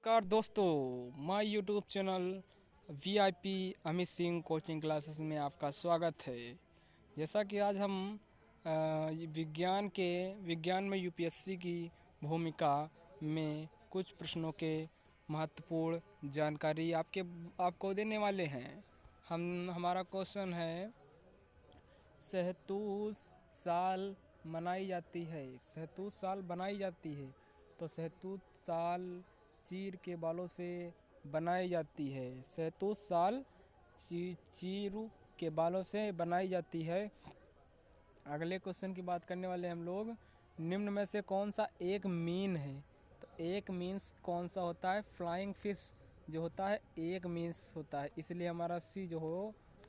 नमस्कार दोस्तों, my YouTube channel VIP Amit Singh coaching classes में आपका स्वागत है। जैसा कि आज हम विज्ञान में यूपीएससी की भूमिका में कुछ प्रश्नों के महत्वपूर्ण जानकारी आपको देने वाले हैं। हमारा क्वेश्चन है, शहतूश साल मनाई जाती है। शहतूश साल बनाई जाती है तो शहतूश साल चीर के बालों से बनाई जाती है। शहतूश साल चीरू के बालों से बनाई जाती है। अगले क्वेश्चन की बात करने वाले हम लोग, निम्न में से कौन सा एक मीन है। तो एक मीन्स कौन सा होता है? फ्लाइंग फिश जो होता है एक मीन्स होता है, इसलिए हमारा सी जो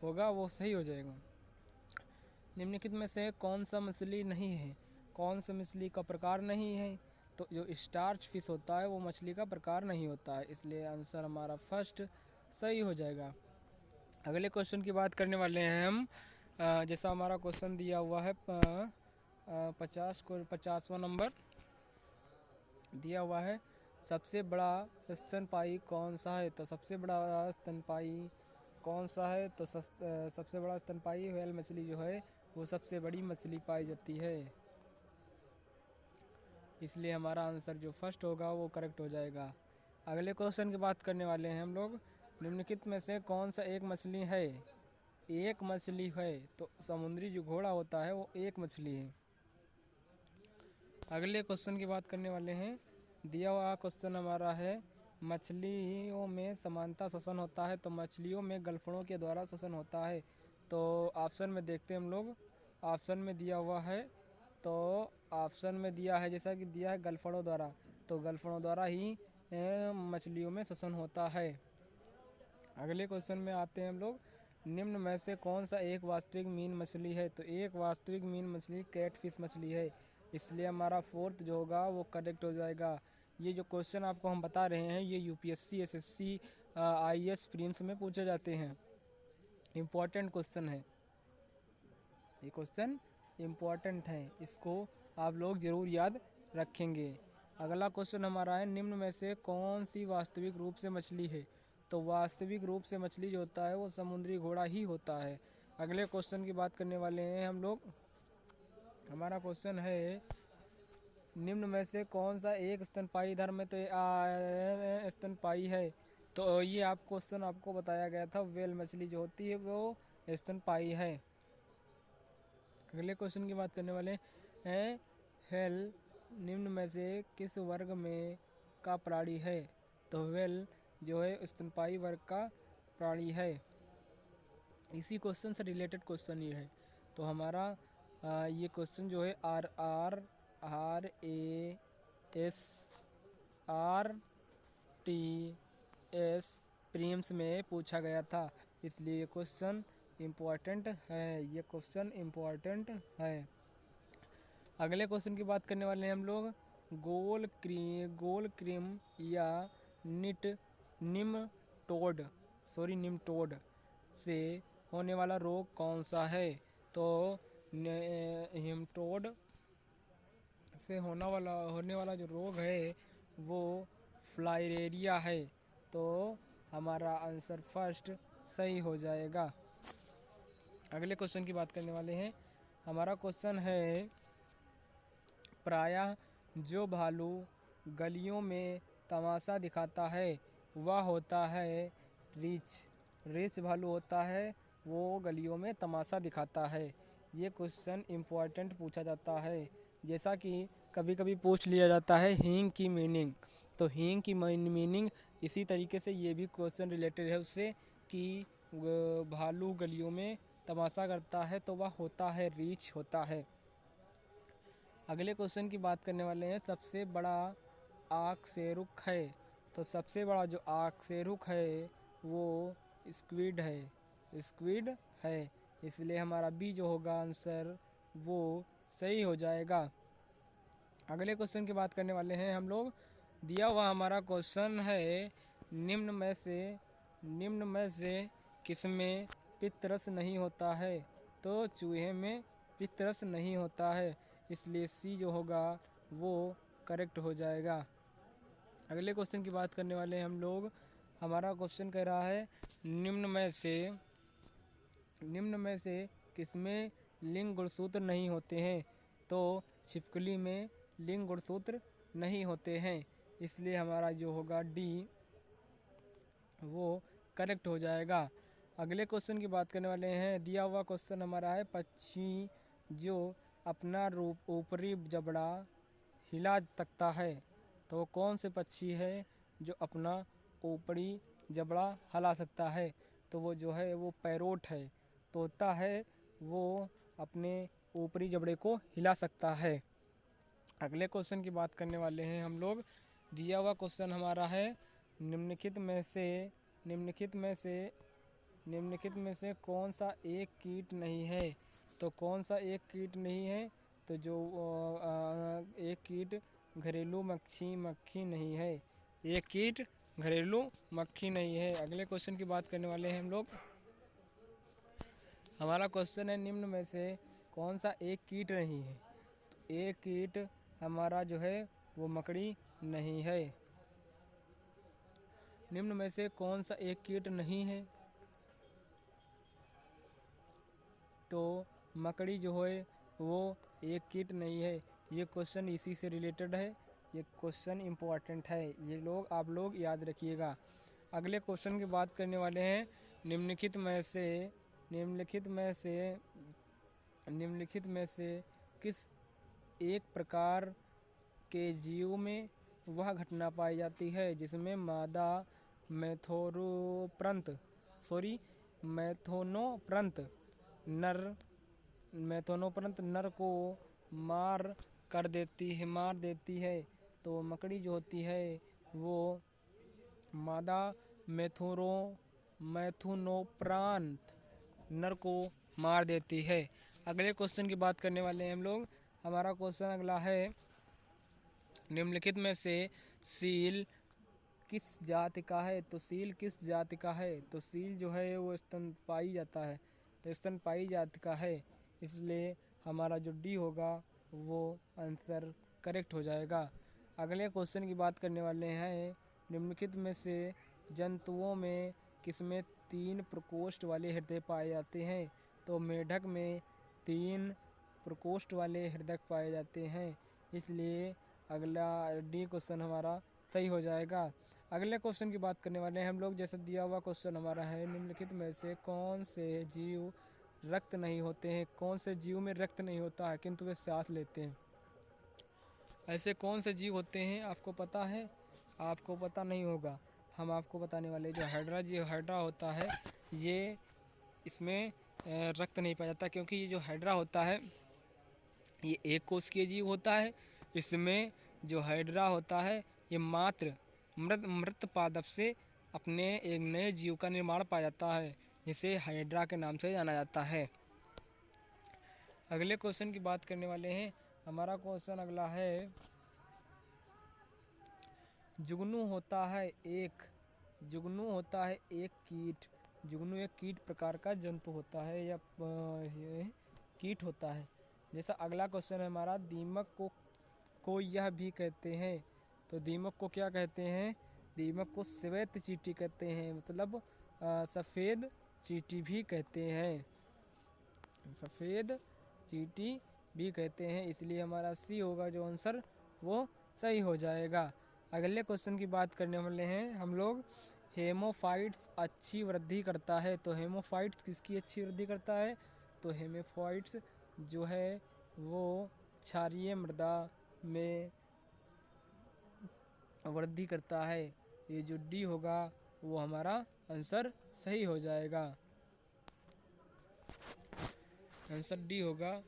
होगा वो सही हो जाएगा। निम्नलिखित में से कौन सा मछली नहीं है? कौन सा मछली का प्रकार नहीं है? तो जो स्टार्च फिश होता है वो मछली का प्रकार नहीं होता है, इसलिए आंसर हमारा फर्स्ट सही हो जाएगा। अगले क्वेश्चन की बात करने वाले हैं हम। जैसा हमारा क्वेश्चन दिया हुआ है 50वां नंबर दिया हुआ है, सबसे बड़ा स्तनपायी कौन सा है? तो सबसे बड़ा स्तनपायी कौन सा है? तो सबसे बड़ा स्तनपायी व्हेल मछली जो है वो सबसे बड़ी मछली पाई जाती है, इसलिए हमारा आंसर जो फर्स्ट होगा वो करेक्ट हो जाएगा। अगले क्वेश्चन की बात करने वाले हैं हम लोग, निम्नलिखित में से कौन सा एक मछली है? एक मछली है तो समुद्री जो घोड़ा होता है वो एक मछली है। अगले क्वेश्चन की बात करने वाले हैं, दिया हुआ क्वेश्चन हमारा है, मछलियों में समानता श्वसन होता है तो मछलियों में गलफड़ों के द्वारा श्वसन होता है। तो ऑप्शन में देखते हैं हम लोग। ऑप्शन में दिया हुआ है, तो ऑप्शन में दिया है जैसा कि दिया है गलफड़ों द्वारा, तो गलफड़ों द्वारा ही मछलियों में श्वसन होता है। अगले क्वेश्चन में आते हैं हम लोग, निम्न में से कौन सा एक वास्तविक मीन मछली है? तो एक वास्तविक मीन मछली कैटफिश मछली है, इसलिए हमारा फोर्थ जो होगा वो करेक्ट हो जाएगा। ये जो क्वेश्चन आपको हम बता रहे हैं ये यूपीएससी एसएससी आईएएस प्रीलिम्स में पूछे जाते हैं। इम्पॉर्टेंट क्वेश्चन है, ये क्वेश्चन इम्पॉर्टेंट है, इसको आप लोग ज़रूर याद रखेंगे। अगला क्वेश्चन हमारा है, निम्न में से कौन सी वास्तविक रूप से मछली है? तो वास्तविक रूप से मछली जो होता है वो समुद्री घोड़ा ही होता है। अगले क्वेश्चन की बात करने वाले हैं हम लोग। हमारा क्वेश्चन है, निम्न में से कौन सा एक स्तनपायी धर्म में तो स्तनपायी है? तो ये क्वेश्चन आपको बताया गया था, व्हेल मछली जो होती है वो स्तनपायी है। अगले क्वेश्चन की बात करने वाले हैं, व्हेल निम्न में से किस वर्ग में का प्राणी है? तो व्हेल जो है स्तनपायी वर्ग का प्राणी है। इसी क्वेश्चन से रिलेटेड क्वेश्चन ये है, तो हमारा ये क्वेश्चन जो है RAS प्रीलिम्स में पूछा गया था, इसलिए ये क्वेश्चन इम्पोर्टेंट है। ये क्वेश्चन इम्पोर्टेंट है। अगले क्वेश्चन की बात करने वाले हैं हम लोग, गोल क्रीम या निमटोड से होने वाला रोग कौन सा है? तो निमटोड से होने वाला जो रोग है वो फ्लाइरेरिया है, तो हमारा आंसर फर्स्ट सही हो जाएगा। अगले क्वेश्चन की बात करने वाले हैं। हमारा क्वेश्चन है, प्रायः जो भालू गलियों में तमाशा दिखाता है वह होता है रिच भालू होता है, वो गलियों में तमाशा दिखाता है। ये क्वेश्चन इम्पोर्टेंट पूछा जाता है, जैसा कि कभी कभी पूछ लिया जाता है हींग की मीनिंग। तो हींग की मीनिंग इसी तरीके से ये भी क्वेश्चन रिलेटेड है उससे, कि भालू गलियों में तमाशा करता है तो वह होता है रीछ होता है। अगले क्वेश्चन की बात करने वाले हैं, सबसे बड़ा आकशेरुक है। तो सबसे बड़ा जो आकशेरुक है वो स्क्विड है, इसलिए हमारा बी जो होगा आंसर वो सही हो जाएगा। अगले क्वेश्चन की बात करने वाले हैं हम लोग। दिया हुआ हमारा क्वेश्चन है, निम्न में से किसमें पित्तरस नहीं होता है? तो चूहे में पित्तरस नहीं होता है, इसलिए सी जो होगा वो करेक्ट हो जाएगा। अगले क्वेश्चन की बात करने वाले हैं हम लोग। हमारा क्वेश्चन कह रहा है निम्न में से किसमें लिंग गुणसूत्र नहीं होते हैं? तो छिपकली में लिंग गुणसूत्र नहीं होते हैं, इसलिए हमारा जो होगा डी वो करेक्ट हो जाएगा। अगले क्वेश्चन की बात करने वाले हैं। दिया हुआ क्वेश्चन हमारा है पक्षी जो अपना रूप ऊपरी जबड़ा हिला सकता है, तो कौन से पक्षी है जो अपना ऊपरी जबड़ा हिला सकता है? तो वो जो है वो पैरोट है, तोता है, वो अपने ऊपरी जबड़े को हिला सकता है। अगले क्वेश्चन की बात करने वाले हैं हम लोग। दिया हुआ क्वेश्चन हमारा है निम्नलिखित में से कौन सा एक कीट नहीं है? तो कौन सा एक कीट नहीं है? तो जो एक कीट घरेलू मक्खी नहीं है। एक कीट घरेलू मक्खी नहीं है। अगले क्वेश्चन की बात करने वाले हैं हम लोग। हमारा क्वेश्चन है निम्न में से कौन सा एक कीट नहीं है? तो एक कीट हमारा जो है वो मकड़ी नहीं है। निम्न में से कौन सा एक कीट नहीं है? तो मकड़ी जो है वो एक कीट नहीं है। ये क्वेश्चन इसी से रिलेटेड है, ये क्वेश्चन इम्पोर्टेंट है, ये आप लोग याद रखिएगा। अगले क्वेश्चन की बात करने वाले हैं निम्नलिखित में से किस एक प्रकार के जीव में वह घटना पाई जाती है जिसमें मादा मैथोनोप्रंत नर को मार देती है। तो मकड़ी जो होती है वो मादा मैथुनोप्रांत नर को मार देती है। अगले क्वेश्चन की बात करने वाले हैं हम लोग। हमारा क्वेश्चन अगला है निम्नलिखित में से सील किस जाति का है? तो सील किस जाति का है? तो सील जो है वो स्तनपायी जाता है, तो स्तनपायी जाति का है, इसलिए हमारा जो डी होगा वो आंसर करेक्ट हो जाएगा। अगले क्वेश्चन की बात करने वाले हैं निम्नलिखित में से जंतुओं में किसमें 3 प्रकोष्ठ वाले हृदय पाए जाते हैं? तो मेढक में 3 प्रकोष्ठ वाले हृदय पाए जाते हैं, इसलिए अगला डी क्वेश्चन हमारा सही हो जाएगा। अगले क्वेश्चन की बात करने वाले हैं हम लोग। जैसा दिया हुआ क्वेश्चन हमारा है निम्नलिखित में से कौन से जीव रक्त नहीं होते हैं? कौन से जीव में रक्त नहीं होता है किंतु वे सांस लेते हैं? ऐसे कौन से जीव होते हैं आपको पता है? आपको पता नहीं होगा, हम आपको बताने वाले। जो हाइड्रा होता है ये इसमें रक्त नहीं पाया जाता, क्योंकि ये जो हाइड्रा होता है ये एक कोशिकीय जीव होता है। इसमें जो हाइड्रा होता है ये मात्र मृत पादप से अपने एक नए जीव का निर्माण पाया जाता है, जिसे हाइड्रा के नाम से जाना जाता है। अगले क्वेश्चन की बात करने वाले हैं। हमारा क्वेश्चन अगला है जुगनू होता है एक कीट। जुगनू एक कीट प्रकार का जंतु होता है या कीट होता है। जैसा अगला क्वेश्चन है हमारा दीमक को यह भी कहते हैं। तो दीमक को क्या कहते हैं? दीमक को श्वेत चींटी कहते हैं, मतलब सफ़ेद चींटी भी कहते हैं, सफ़ेद चींटी भी कहते हैं, इसलिए हमारा सी होगा जो आंसर वो सही हो जाएगा। अगले क्वेश्चन की बात करने वाले हैं हम लोग। हेमोफाइट्स अच्छी वृद्धि करता है। तो हेमोफाइट्स किसकी अच्छी वृद्धि करता है? तो हेमोफाइट्स जो है वो क्षारीय मृदा में वृद्धि करता है। ये जो डी होगा वो हमारा आंसर सही हो जाएगा। आंसर डी होगा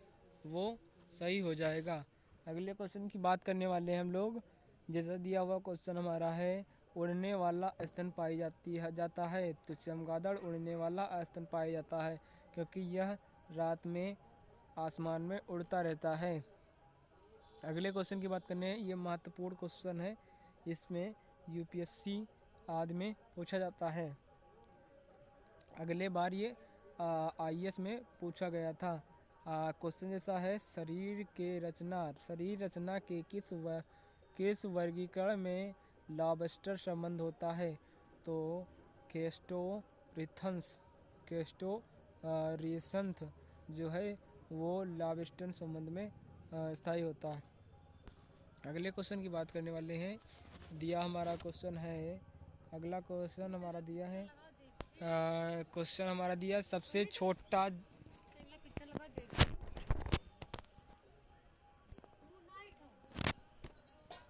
वो सही हो जाएगा। अगले क्वेश्चन की बात करने वाले हैं हम लोग। जैसा दिया हुआ क्वेश्चन हमारा है उड़ने वाला स्तन पाई जाता है। तो चमगादड़ उड़ने वाला स्तन पाया जाता है, क्योंकि यह रात में आसमान में उड़ता रहता है। अगले क्वेश्चन की बात करने हैं, ये महत्वपूर्ण क्वेश्चन है, इसमें यूपीएससी आदि में पूछा जाता है। अगले बार ये आईएएस में पूछा गया था। क्वेश्चन जैसा है शरीर रचना के किस वर्गीकरण में लॉबस्टर संबंध होता है। तो केस्टोरिथंस जो है वो लॉबस्टर संबंध में स्थायी होता है। अगले क्वेश्चन की बात करने वाले हैं। दिया हमारा क्वेश्चन है, अगला क्वेश्चन हमारा दिया है, क्वेश्चन हमारा दिया सबसे छोटा,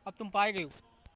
अब तुम पाए गए हो।